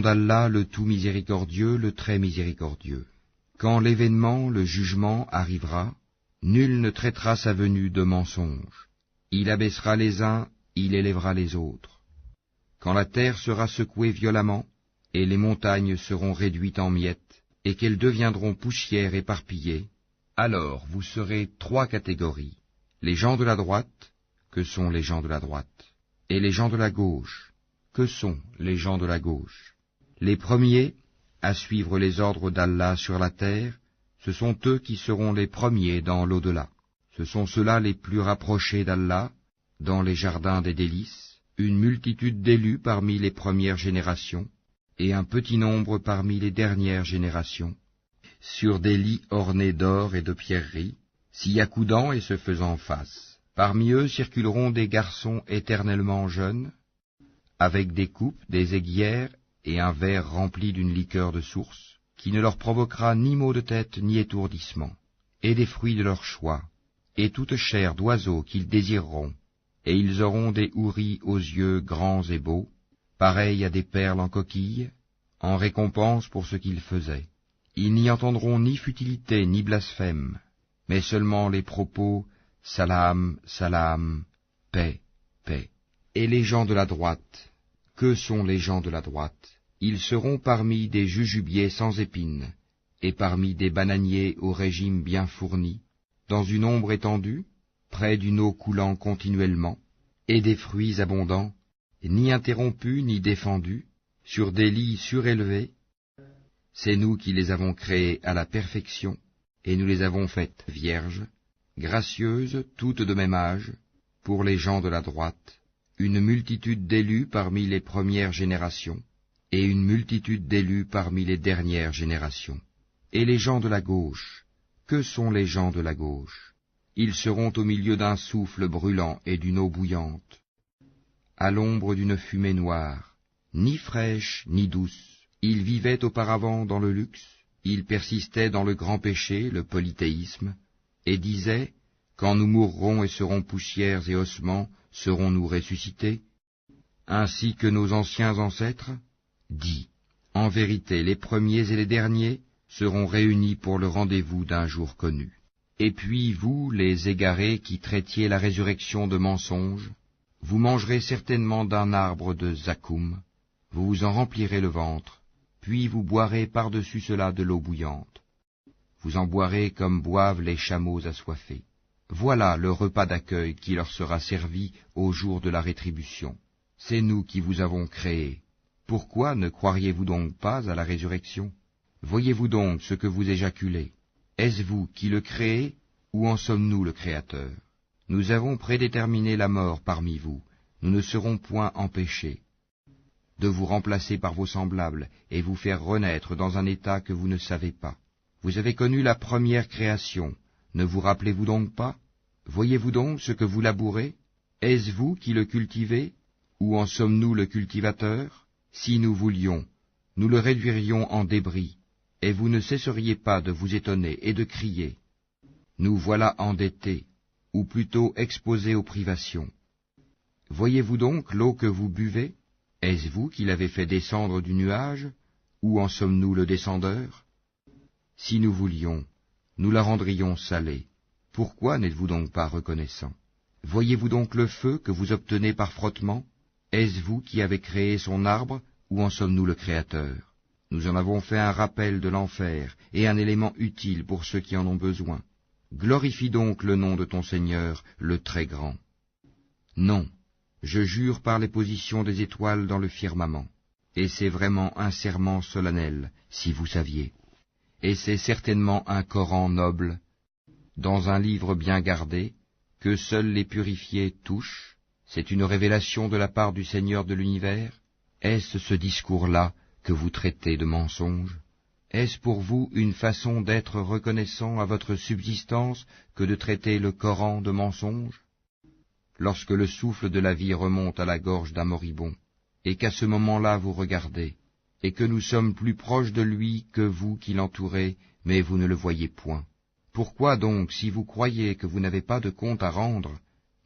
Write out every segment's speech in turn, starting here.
d'Allah, le tout miséricordieux, le très miséricordieux. Quand l'événement, le jugement, arrivera, nul ne traitera sa venue de mensonge. Il abaissera les uns, il élèvera les autres. Quand la terre sera secouée violemment, et les montagnes seront réduites en miettes, et qu'elles deviendront poussière éparpillée, alors vous serez trois catégories. Les gens de la droite, que sont les gens de la droite, et les gens de la gauche, que sont les gens de la gauche. Les premiers, à suivre les ordres d'Allah sur la terre, ce sont eux qui seront les premiers dans l'au-delà. Ce sont ceux-là les plus rapprochés d'Allah, dans les jardins des délices, une multitude d'élus parmi les premières générations, et un petit nombre parmi les dernières générations, sur des lits ornés d'or et de pierreries, s'y accoudant et se faisant face. Parmi eux circuleront des garçons éternellement jeunes, avec des coupes, des aiguières et un verre rempli d'une liqueur de source, qui ne leur provoquera ni maux de tête ni étourdissement, et des fruits de leur choix, et toute chair d'oiseaux qu'ils désireront, et ils auront des houris aux yeux grands et beaux, pareils à des perles en coquille, en récompense pour ce qu'ils faisaient. Ils n'y entendront ni futilité ni blasphème, mais seulement les propos « Salam, salam, paix, paix ». Et les gens de la droite, que sont les gens de la droite? Ils seront parmi des jujubiers sans épines, et parmi des bananiers au régime bien fourni, dans une ombre étendue, près d'une eau coulant continuellement, et des fruits abondants, ni interrompus ni défendus, sur des lits surélevés. C'est nous qui les avons créés à la perfection, et nous les avons faites vierges, gracieuses, toutes de même âge, pour les gens de la droite, une multitude d'élus parmi les premières générations, et une multitude d'élus parmi les dernières générations. Et les gens de la gauche, que sont les gens de la gauche? Ils seront au milieu d'un souffle brûlant et d'une eau bouillante, à l'ombre d'une fumée noire, ni fraîche ni douce. Ils vivaient auparavant dans le luxe, ils persistaient dans le grand péché, le polythéisme, et disaient, quand nous mourrons et serons poussières et ossements, serons-nous ressuscités? Ainsi que nos anciens ancêtres? Dis, en vérité, les premiers et les derniers seront réunis pour le rendez-vous d'un jour connu. Et puis vous, les égarés qui traitiez la résurrection de mensonge, vous mangerez certainement d'un arbre de zakoum, vous vous en remplirez le ventre, puis vous boirez par-dessus cela de l'eau bouillante. Vous en boirez comme boivent les chameaux assoiffés. Voilà le repas d'accueil qui leur sera servi au jour de la rétribution. C'est nous qui vous avons créés. Pourquoi ne croiriez-vous donc pas à la résurrection? Voyez-vous donc ce que vous éjaculez? Est-ce vous qui le créez, ou en sommes-nous le Créateur? Nous avons prédéterminé la mort parmi vous, nous ne serons point empêchés de vous remplacer par vos semblables et vous faire renaître dans un état que vous ne savez pas. Vous avez connu la première création, ne vous rappelez-vous donc pas? Voyez-vous donc ce que vous labourez? Est-ce vous qui le cultivez, ou en sommes-nous le cultivateur? Si nous voulions, nous le réduirions en débris, et vous ne cesseriez pas de vous étonner et de crier. Nous voilà endettés, ou plutôt exposés aux privations. Voyez-vous donc l'eau que vous buvez? Est-ce vous qui l'avez fait descendre du nuage, ou en sommes-nous le descendeur? Si nous voulions, nous la rendrions salée. Pourquoi n'êtes-vous donc pas reconnaissant? Voyez-vous donc le feu que vous obtenez par frottement? Est-ce vous qui avez créé son arbre, ou en sommes-nous le Créateur? Nous en avons fait un rappel de l'enfer, et un élément utile pour ceux qui en ont besoin. Glorifie donc le nom de ton Seigneur, le Très-Grand. Non, je jure par les positions des étoiles dans le firmament, et c'est vraiment un serment solennel, si vous saviez. Et c'est certainement un Coran noble, dans un livre bien gardé, que seuls les purifiés touchent. C'est une révélation de la part du Seigneur de l'univers. Est-ce ce discours-là que vous traitez de mensonge? Est-ce pour vous une façon d'être reconnaissant à votre subsistance que de traiter le Coran de mensonge? Lorsque le souffle de la vie remonte à la gorge d'un moribond, et qu'à ce moment-là vous regardez, et que nous sommes plus proches de lui que vous qui l'entourez, mais vous ne le voyez point. Pourquoi donc, si vous croyez que vous n'avez pas de compte à rendre,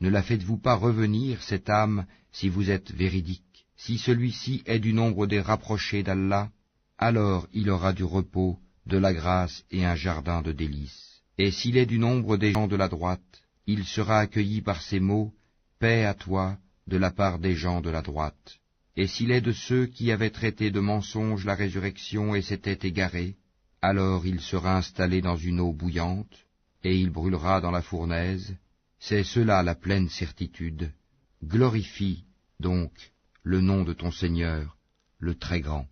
ne la faites-vous pas revenir, cette âme, si vous êtes véridique? Si celui-ci est du nombre des rapprochés d'Allah, alors il aura du repos, de la grâce et un jardin de délices. Et s'il est du nombre des gens de la droite, il sera accueilli par ces mots, paix à toi, de la part des gens de la droite. Et s'il est de ceux qui avaient traité de mensonge la résurrection et s'étaient égarés, alors il sera installé dans une eau bouillante, et il brûlera dans la fournaise. C'est cela la pleine certitude. Glorifie, donc, le nom de ton Seigneur, le Très-Grand.